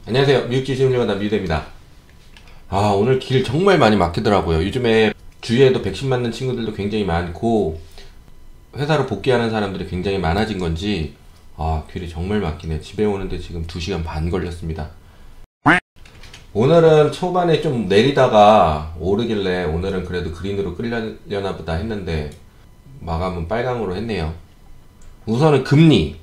안녕하세요. 미국지 시험연구가 뮤대입니다. 오늘 길 정말 많이 막히더라고요. 요즘에 주위에도 백신 맞는 친구들도 굉장히 많고 회사로 복귀하는 사람들이 굉장히 많아진 건지 길이 정말 막히네. 집에 오는데 지금 2시간 반 걸렸습니다. 오늘은 초반에 좀 내리다가 오르길래 오늘은 그래도 그린으로 끌려나 보다 했는데 마감은 빨강으로 했네요. 우선은 금리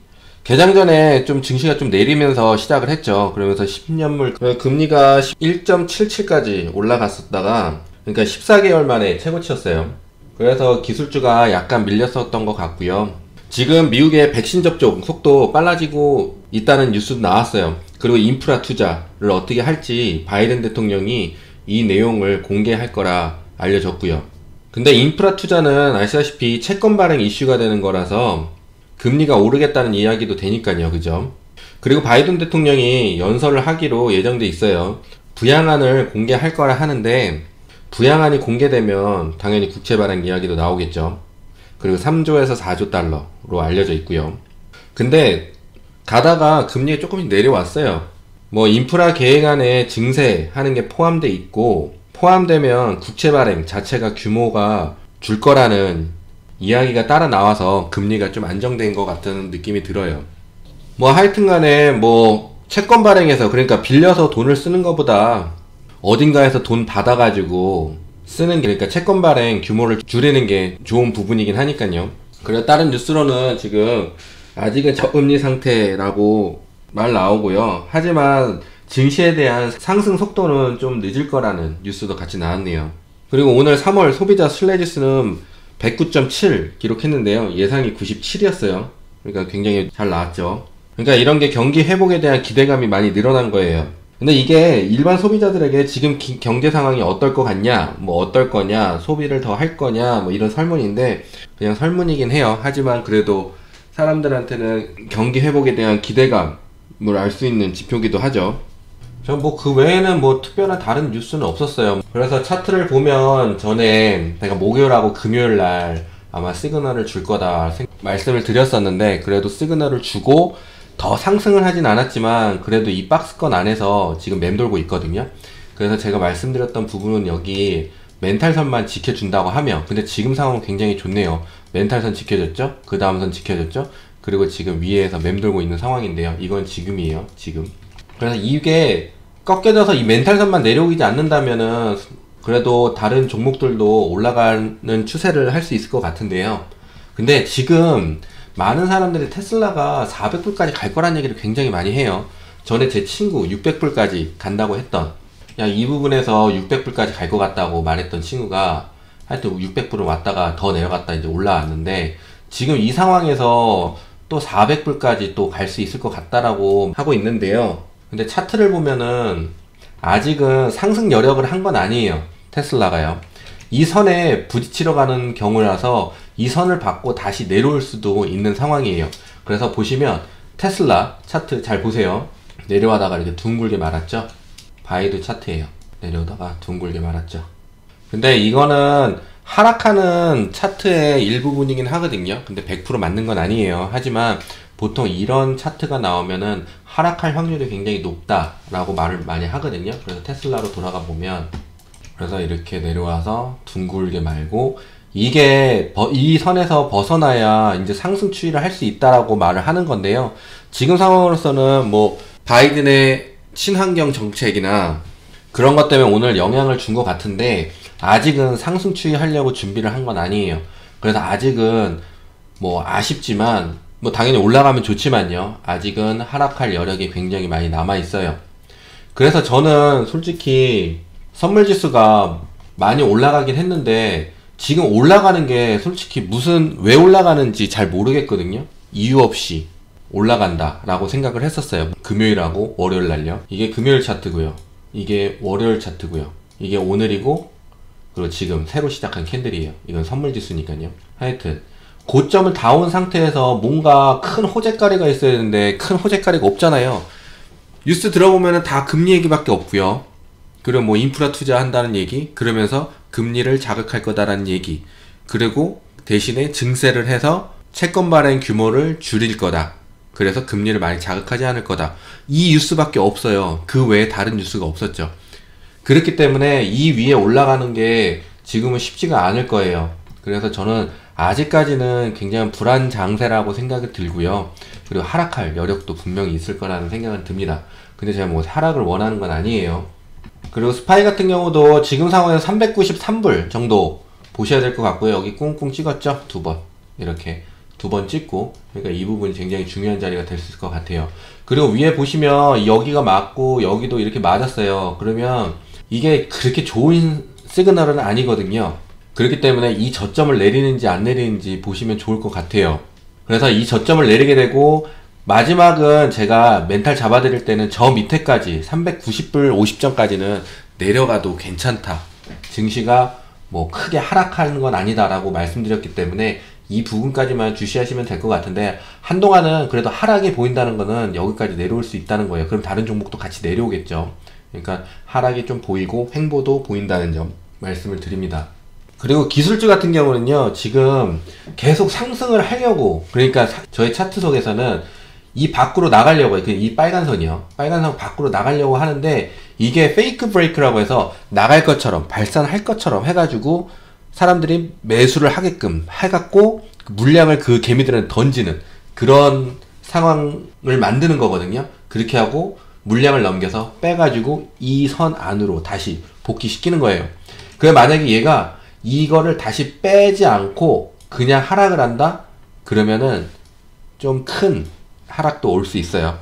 개장 전에 좀 증시가 좀 내리면서 시작을 했죠. 그러면서 10년물 금리가 1.77까지 올라갔었다가 그러니까 14개월 만에 최고치였어요. 그래서 기술주가 약간 밀렸었던 것 같고요. 지금 미국의 백신 접종 속도 빨라지고 있다는 뉴스도 나왔어요. 그리고 인프라 투자를 어떻게 할지 바이든 대통령이 이 내용을 공개할 거라 알려졌고요. 근데 인프라 투자는 아시다시피 채권 발행 이슈가 되는 거라서 금리가 오르겠다는 이야기도 되니까요. 그죠? 그리고 바이든 대통령이 연설을 하기로 예정돼 있어요. 부양안을 공개할 거라 하는데 부양안이 공개되면 당연히 국채 발행 이야기도 나오겠죠. 그리고 3조에서 4조 달러로 알려져 있고요. 근데 가다가 금리가 조금씩 내려왔어요. 뭐 인프라 계획안에 증세하는 게 포함돼 있고 포함되면 국채 발행 자체가 규모가 줄 거라는 이야기가 따라 나와서 금리가 좀 안정된 것 같은 느낌이 들어요. 뭐 하여튼간에 뭐 채권 발행해서 그러니까 빌려서 돈을 쓰는 것보다 어딘가에서 돈 받아가지고 쓰는 게 그러니까 채권 발행 규모를 줄이는 게 좋은 부분이긴 하니까요. 그리고 다른 뉴스로는 지금 아직은 저금리 상태라고 말 나오고요. 하지만 증시에 대한 상승 속도는 좀 늦을 거라는 뉴스도 같이 나왔네요. 그리고 오늘 3월 소비자 신뢰지수는 109.7 기록했는데요. 예상이 97이었어요. 그러니까 굉장히 잘 나왔죠. 그러니까 이런 게 경기 회복에 대한 기대감이 많이 늘어난 거예요. 근데 이게 일반 소비자들에게 지금 경제 상황이 어떨 것 같냐, 뭐 어떨 거냐, 소비를 더 할 거냐, 뭐 이런 설문인데 그냥 설문이긴 해요. 하지만 그래도 사람들한테는 경기 회복에 대한 기대감을 알 수 있는 지표기도 하죠. 전 뭐 그 외에는 뭐 특별한 다른 뉴스는 없었어요. 그래서 차트를 보면 전에 내가 목요일하고 금요일날 아마 시그널을 줄 거다 말씀을 드렸었는데 그래도 시그널을 주고 더 상승을 하진 않았지만 그래도 이 박스권 안에서 지금 맴돌고 있거든요. 그래서 제가 말씀드렸던 부분은 여기 멘탈선만 지켜준다고 하면 근데 지금 상황은 굉장히 좋네요. 멘탈선 지켜줬죠? 그 다음 선 지켜줬죠? 그리고 지금 위에서 맴돌고 있는 상황인데요. 이건 지금이에요. 지금. 그래서 이게 꺾여져서 이 멘탈선만 내려오지 않는다면은 그래도 다른 종목들도 올라가는 추세를 할 수 있을 것 같은데요. 근데 지금 많은 사람들이 테슬라가 400불까지 갈 거란 얘기를 굉장히 많이 해요. 전에 제 친구 600불까지 간다고 했던 그냥 이 부분에서 600불까지 갈 것 같다고 말했던 친구가 하여튼 600불을 왔다가 더 내려갔다 이제 올라왔는데 지금 이 상황에서 또 400불까지 또 갈 수 있을 것 같다라고 하고 있는데요. 근데 차트를 보면은 아직은 상승 여력을 한 건 아니에요. 테슬라가요. 이 선에 부딪히러 가는 경우라서 이 선을 받고 다시 내려올 수도 있는 상황이에요. 그래서 보시면 테슬라 차트 잘 보세요. 내려가다가 이렇게 둥글게 말았죠. 바이두 차트예요. 내려오다가 둥글게 말았죠. 근데 이거는 하락하는 차트의 일부분이긴 하거든요. 근데 100% 맞는 건 아니에요. 하지만 보통 이런 차트가 나오면은 하락할 확률이 굉장히 높다라고 말을 많이 하거든요. 그래서 테슬라로 돌아가 보면 그래서 이렇게 내려와서 둥글게 말고 이게 이 선에서 벗어나야 이제 상승 추이를 할 수 있다라고 말을 하는 건데요. 지금 상황으로서는 뭐 바이든의 친환경 정책이나 그런 것 때문에 오늘 영향을 준 것 같은데 아직은 상승 추이 하려고 준비를 한 건 아니에요. 그래서 아직은 뭐 아쉽지만 뭐 당연히 올라가면 좋지만요. 아직은 하락할 여력이 굉장히 많이 남아 있어요. 그래서 저는 솔직히 선물지수가 많이 올라가긴 했는데 지금 올라가는 게 솔직히 왜 올라가는지 잘 모르겠거든요. 이유 없이 올라간다 라고 생각을 했었어요. 금요일하고 월요일 날요. 이게 금요일 차트고요. 이게 월요일 차트고요. 이게 오늘이고 그리고 지금 새로 시작한 캔들이에요. 이건 선물지수니까요. 하여튼 고점을 다 온 상태에서 뭔가 큰 호재거리가 있어야 되는데 큰 호재거리가 없잖아요. 뉴스 들어보면은 다 금리 얘기밖에 없고요. 그리고 뭐 인프라 투자한다는 얘기, 그러면서 금리를 자극할 거다라는 얘기, 그리고 대신에 증세를 해서 채권 발행 규모를 줄일 거다. 그래서 금리를 많이 자극하지 않을 거다. 이 뉴스밖에 없어요. 그 외에 다른 뉴스가 없었죠. 그렇기 때문에 이 위에 올라가는 게 지금은 쉽지가 않을 거예요. 그래서 저는 아직까지는 굉장히 불안 장세라고 생각이 들고요. 그리고 하락할 여력도 분명히 있을 거라는 생각은 듭니다. 근데 제가 뭐 하락을 원하는 건 아니에요. 그리고 스파이 같은 경우도 지금 상황에서 393불 정도 보셔야 될 것 같고요. 여기 꽁꽁 찍었죠? 2번. 이렇게 2번 찍고, 그러니까 이 부분이 굉장히 중요한 자리가 될 수 있을 것 같아요. 그리고 위에 보시면 여기가 맞고 여기도 이렇게 맞았어요. 그러면 이게 그렇게 좋은 시그널은 아니거든요. 그렇기 때문에 이 저점을 내리는지 안 내리는지 보시면 좋을 것 같아요. 그래서 이 저점을 내리게 되고, 마지막은 제가 멘탈 잡아드릴 때는 저 밑에까지 390불 50점까지는 내려가도 괜찮다. 증시가 뭐 크게 하락하는 건 아니다 라고 말씀드렸기 때문에 이 부분까지만 주시하시면 될 것 같은데, 한동안은 그래도 하락이 보인다는 거는 여기까지 내려올 수 있다는 거예요. 그럼 다른 종목도 같이 내려오겠죠. 그러니까 하락이 좀 보이고 횡보도 보인다는 점 말씀을 드립니다. 그리고 기술주 같은 경우는요, 지금 계속 상승을 하려고, 그러니까 저희 차트 속에서는 이 밖으로 나가려고, 이 빨간 선이요. 빨간 선 밖으로 나가려고 하는데, 이게 페이크 브레이크라고 해서 나갈 것처럼, 발산할 것처럼 해가지고, 사람들이 매수를 하게끔 해갖고, 물량을 그 개미들은 던지는 그런 상황을 만드는 거거든요. 그렇게 하고, 물량을 넘겨서 빼가지고, 이 선 안으로 다시 복귀시키는 거예요. 그래, 만약에 얘가 이거를 다시 빼지 않고, 그냥 하락을 한다? 그러면은, 좀 큰 하락도 올 수 있어요.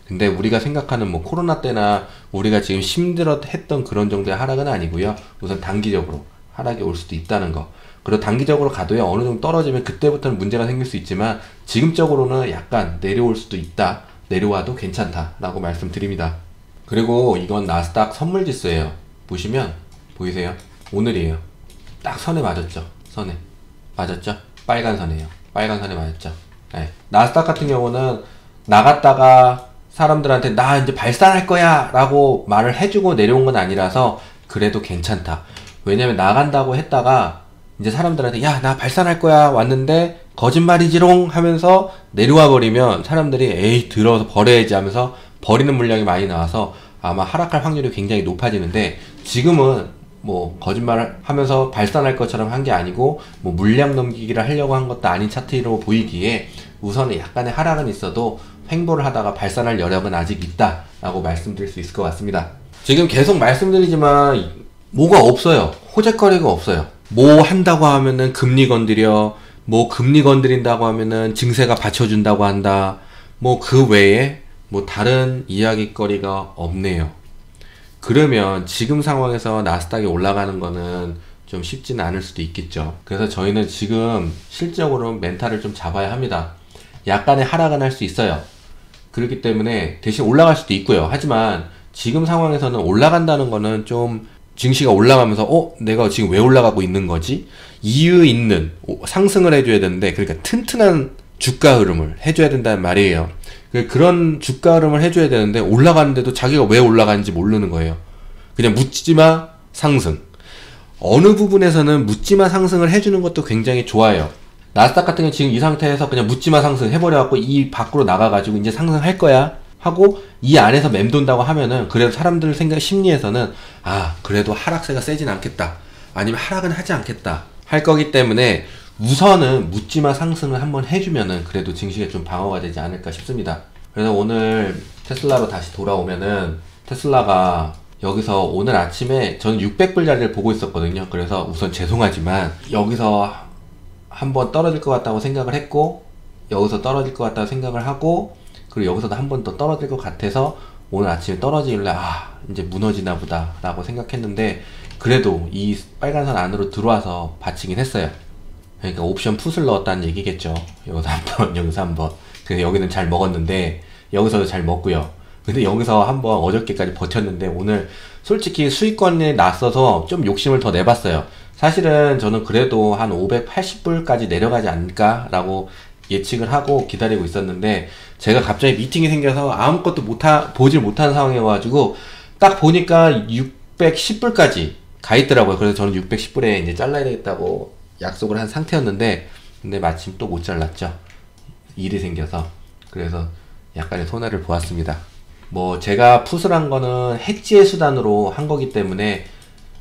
근데 우리가 생각하는 뭐 코로나 때나 우리가 지금 힘들어 했던 그런 정도의 하락은 아니고요. 우선 단기적으로 하락이 올 수도 있다는 거. 그리고 단기적으로 가도요, 어느 정도 떨어지면 그때부터는 문제가 생길 수 있지만 지금적으로는 약간 내려올 수도 있다. 내려와도 괜찮다 라고 말씀드립니다. 그리고 이건 나스닥 선물지수예요. 보시면 보이세요? 오늘이에요. 딱 선에 맞았죠. 선에 맞았죠? 빨간 선이에요. 빨간 선에 맞았죠. 네. 나스닥 같은 경우는 나갔다가 사람들한테 나 이제 발산할 거야 라고 말을 해주고 내려온 건 아니라서 그래도 괜찮다. 왜냐면 나간다고 했다가 이제 사람들한테 야, 나 발산할 거야 왔는데 거짓말이지롱 하면서 내려와 버리면 사람들이 에이 들어서 버려야지 하면서 버리는 물량이 많이 나와서 아마 하락할 확률이 굉장히 높아지는데, 지금은 뭐 거짓말을 하면서 발산할 것처럼 한 게 아니고 뭐 물량 넘기기를 하려고 한 것도 아닌 차트로 보이기에 우선은 약간의 하락은 있어도 횡보를 하다가 발산할 여력은 아직 있다 라고 말씀드릴 수 있을 것 같습니다. 지금 계속 말씀드리지만 뭐가 없어요. 호재거리가 없어요. 뭐 한다고 하면은 금리 건드려, 뭐 금리 건드린다고 하면은 증세가 받쳐준다고 한다, 뭐 그 외에 뭐 다른 이야기거리가 없네요. 그러면 지금 상황에서 나스닥이 올라가는 거는 좀 쉽지는 않을 수도 있겠죠. 그래서 저희는 지금 실적으로 멘탈을 좀 잡아야 합니다. 약간의 하락은 할 수 있어요. 그렇기 때문에 대신 올라갈 수도 있고요. 하지만 지금 상황에서는 올라간다는 거는 좀 증시가 올라가면서 내가 지금 왜 올라가고 있는 거지? 이유 있는 상승을 해줘야 되는데, 그러니까 튼튼한 주가 흐름을 해줘야 된다는 말이에요. 그런 주가 흐름을 해줘야 되는데 올라가는데도 자기가 왜 올라가는지 모르는 거예요. 그냥 묻지마 상승. 어느 부분에서는 묻지마 상승을 해주는 것도 굉장히 좋아요. 나스닥 같은 경우 지금 이 상태에서 그냥 묻지마 상승 해버려갖고 이 밖으로 나가가지고 이제 상승할 거야 하고 이 안에서 맴돈다고 하면은, 그래도 사람들 생각 심리에서는 그래도 하락세가 세진 않겠다, 아니면 하락은 하지 않겠다 할 거기 때문에 우선은 묻지마 상승을 한번 해주면은 그래도 증시가 좀 방어가 되지 않을까 싶습니다. 그래서 오늘 테슬라로 다시 돌아오면은, 테슬라가 여기서 오늘 아침에 저는 600불 자리를 보고 있었거든요. 그래서 우선 죄송하지만 여기서 한번 떨어질 것 같다고 생각을 했고, 여기서 떨어질 것 같다고 생각을 하고, 그리고 여기서도 한 번 더 떨어질 것 같아서 오늘 아침에 떨어지길래 이제 무너지나 보다 라고 생각했는데, 그래도 이 빨간선 안으로 들어와서 받치긴 했어요. 그러니까 옵션 풋을 넣었다는 얘기겠죠. 여기서 한번, 여기서 한번. 근데 여기는 잘 먹었는데, 여기서도 잘 먹고요. 근데 여기서 한번 어저께까지 버텼는데, 오늘 솔직히 수익권에 났어서 좀 욕심을 더 내봤어요. 사실은 저는 그래도 한 580불까지 내려가지 않을까 라고 예측을 하고 기다리고 있었는데, 제가 갑자기 미팅이 생겨서 아무것도 보질 못한 상황이어가지고 딱 보니까 610불까지 가 있더라고요. 그래서 저는 610불에 이제 잘라야 되겠다고 약속을 한 상태였는데, 근데 마침 또 못 잘랐죠. 일이 생겨서. 그래서 약간의 손해를 보았습니다. 뭐 제가 풋을 한 거는 해지의 수단으로 한 거기 때문에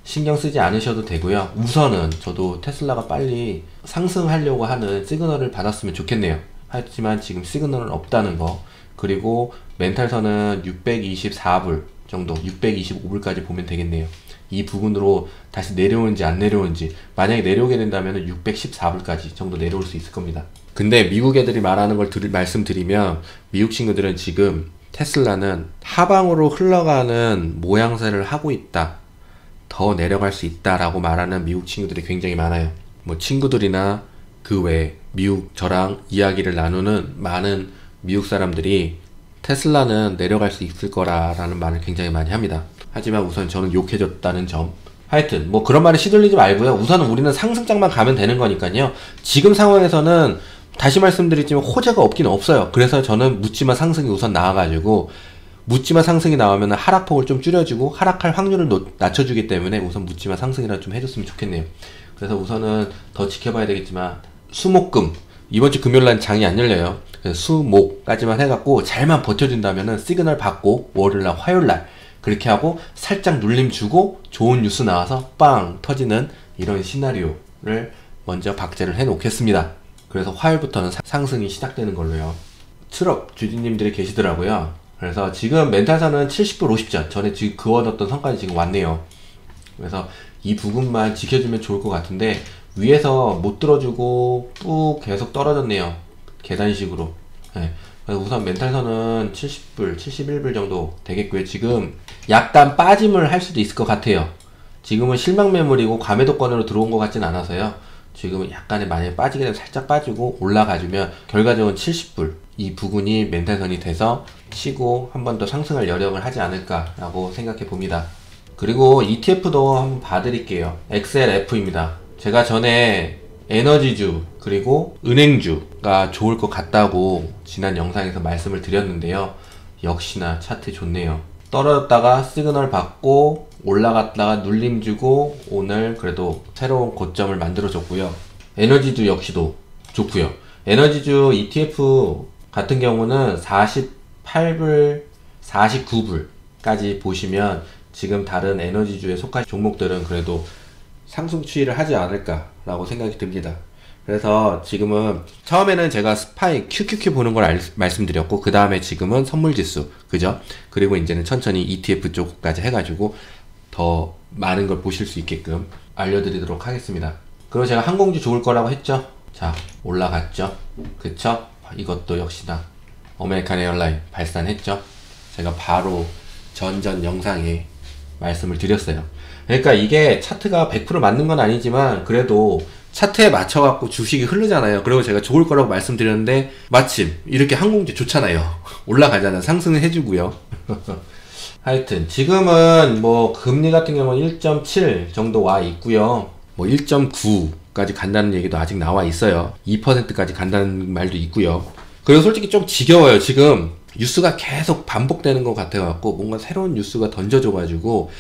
신경 쓰지 않으셔도 되고요. 우선은 저도 테슬라가 빨리 상승하려고 하는 시그널을 받았으면 좋겠네요. 하지만 지금 시그널은 없다는 거, 그리고 멘탈선은 624불 정도, 625불까지 보면 되겠네요. 이 부분으로 다시 내려오는지 안 내려오는지, 만약에 내려오게 된다면 614불까지 정도 내려올 수 있을 겁니다. 근데 미국 애들이 말하는 걸 말씀드리면, 미국 친구들은 지금 테슬라는 하방으로 흘러가는 모양새를 하고 있다, 더 내려갈 수 있다 라고 말하는 미국 친구들이 굉장히 많아요. 뭐 친구들이나 그 외에 미국 저랑 이야기를 나누는 많은 미국 사람들이 테슬라는 내려갈 수 있을 거라는 말을 굉장히 많이 합니다. 하지만 우선 저는 욕해줬다는 점. 하여튼 뭐 그런 말에 시들리지 말고요. 우선은 우리는 상승장만 가면 되는 거니까요. 지금 상황에서는 다시 말씀드리지만 호재가 없긴 없어요. 그래서 저는 묻지마 상승이 우선 나와가지고, 묻지마 상승이 나오면 하락폭을 좀 줄여주고 하락할 확률을 낮춰주기 때문에 우선 묻지마 상승이라 좀 해줬으면 좋겠네요. 그래서 우선은 더 지켜봐야 되겠지만, 수목금 이번 주 금요일날 장이 안 열려요. 그래서 수목까지만 해갖고 잘만 버텨준다면은 시그널 받고 월요일날 화요일날 그렇게 하고 살짝 눌림 주고 좋은 뉴스 나와서 빵 터지는 이런 시나리오를 먼저 박제를 해 놓겠습니다. 그래서 화요일부터는 상승이 시작되는 걸로요. 트럭 주주님들이 계시더라고요. 그래서 지금 멘탈선은 70불 50전 전에 지금 그어뒀던 선까지 지금 왔네요. 그래서 이 부분만 지켜주면 좋을 것 같은데, 위에서 못 들어주고 쭉 계속 떨어졌네요. 계단식으로. 네. 우선 멘탈선은 70불, 71불 정도 되겠고요. 지금 약간 빠짐을 할 수도 있을 것 같아요. 지금은 실망 매물이고 과매도권으로 들어온 것 같진 않아서요. 지금은 약간의, 만약에 빠지게 되면 살짝 빠지고 올라가주면 결과적으로 70불 이 부분이 멘탈선이 돼서 치고 한 번 더 상승할 여력을 하지 않을까라고 생각해 봅니다. 그리고 ETF도 한번 봐드릴게요. XLF입니다. 제가 전에 에너지주 그리고 은행주가 좋을 것 같다고 지난 영상에서 말씀을 드렸는데요. 역시나 차트 좋네요. 떨어졌다가 시그널 받고 올라갔다가 눌림 주고 오늘 그래도 새로운 고점을 만들어 줬고요. 에너지주 역시도 좋고요. 에너지주 ETF 같은 경우는 48불, 49불까지 보시면 지금 다른 에너지주에 속한 종목들은 그래도 상승 추이를 하지 않을까라고 생각이 듭니다. 그래서 지금은 처음에는 제가 스파이 QQQ 보는 걸 말씀드렸고, 그 다음에 지금은 선물지수, 그죠? 그리고 이제는 천천히 ETF 쪽까지 해가지고 더 많은 걸 보실 수 있게끔 알려드리도록 하겠습니다. 그리고 제가 항공주 좋을 거라고 했죠? 자, 올라갔죠? 그쵸? 이것도 역시나 아메리칸 에어라인 발산했죠? 제가 바로 전전 영상에 말씀을 드렸어요. 그러니까 이게 차트가 100% 맞는 건 아니지만 그래도 차트에 맞춰갖고 주식이 흐르잖아요. 그리고 제가 좋을 거라고 말씀드렸는데 마침 이렇게 항공주 좋잖아요. 올라가잖아요. 상승을 해주고요. 하여튼 지금은 뭐 금리 같은 경우는 1.7 정도 와 있고요. 뭐 1.9까지 간다는 얘기도 아직 나와 있어요. 2%까지 간다는 말도 있고요. 그리고 솔직히 좀 지겨워요. 지금 뉴스가 계속 반복되는 것 같아갖고 뭔가 새로운 뉴스가 던져줘가지고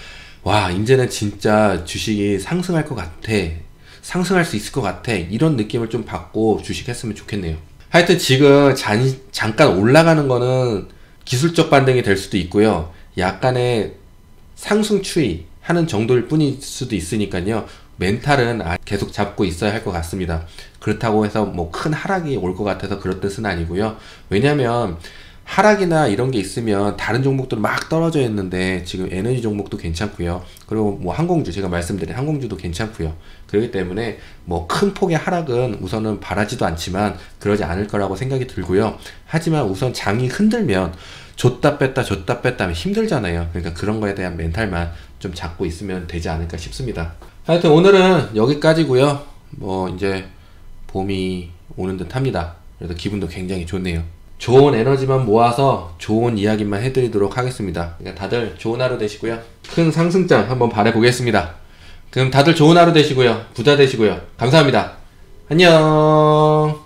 와, 이제는 진짜 주식이 상승할 것 같아, 상승할 수 있을 것 같아, 이런 느낌을 좀 받고 주식했으면 좋겠네요. 하여튼 지금 잠깐 올라가는 거는 기술적 반등이 될 수도 있고요. 약간의 상승 추이 하는 정도일 뿐일 수도 있으니까요. 멘탈은 계속 잡고 있어야 할 것 같습니다. 그렇다고 해서 뭐 큰 하락이 올 것 같아서 그런 뜻은 아니고요. 왜냐면 하락이나 이런 게 있으면 다른 종목들은 막 떨어져 있는데 지금 에너지 종목도 괜찮고요. 그리고 뭐 항공주, 제가 말씀드린 항공주도 괜찮고요. 그렇기 때문에 뭐 큰 폭의 하락은 우선은 바라지도 않지만 그러지 않을 거라고 생각이 들고요. 하지만 우선 장이 흔들면 줬다 뺐다 하면 힘들잖아요. 그러니까 그런 거에 대한 멘탈만 좀 잡고 있으면 되지 않을까 싶습니다. 하여튼 오늘은 여기까지고요. 뭐 이제 봄이 오는 듯 합니다. 그래서 기분도 굉장히 좋네요. 좋은 에너지만 모아서 좋은 이야기만 해드리도록 하겠습니다. 그러니까 다들 좋은 하루 되시고요. 큰 상승장 한번 바라보겠습니다. 그럼 다들 좋은 하루 되시고요. 부자 되시고요. 감사합니다. 안녕.